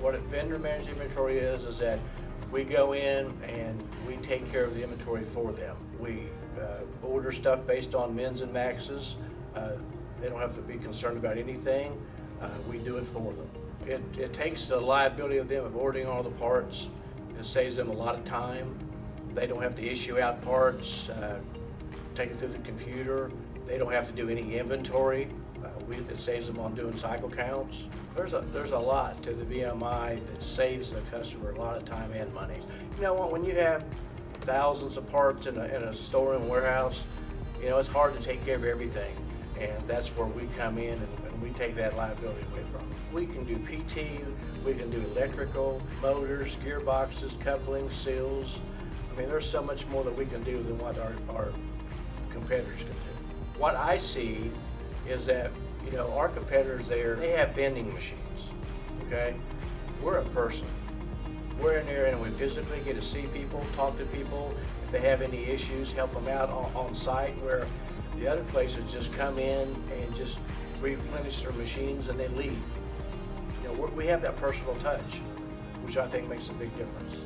what a vendor managed inventory is that we go in and we take care of the inventory for them. We order stuff based on mins and maxes. They don't have to be concerned about anything. We do it for them. It takes the liability of them of ordering all the parts. It saves them a lot of time. They don't have to issue out parts, take it through the computer. They don't have to do any inventory. It saves them on doing cycle counts. There's a lot to the VMI that saves the customer a lot of time and money. You know what, when you have thousands of parts in a storeroom warehouse, you know, it's hard to take care of everything. And that's where we come in and we take that liability away from them. We can do PT, we can do electrical, motors, gearboxes, couplings, seals. I mean, there's so much more that we can do than what our competitors can do. What I see is that, you know, our competitors there, they have vending machines, okay? We're a person. We're in there and we physically get to see people, talk to people. If they have any issues, help them out on site, where the other places just come in and just replenish their machines and then leave. You know, we have that personal touch, which I think makes a big difference.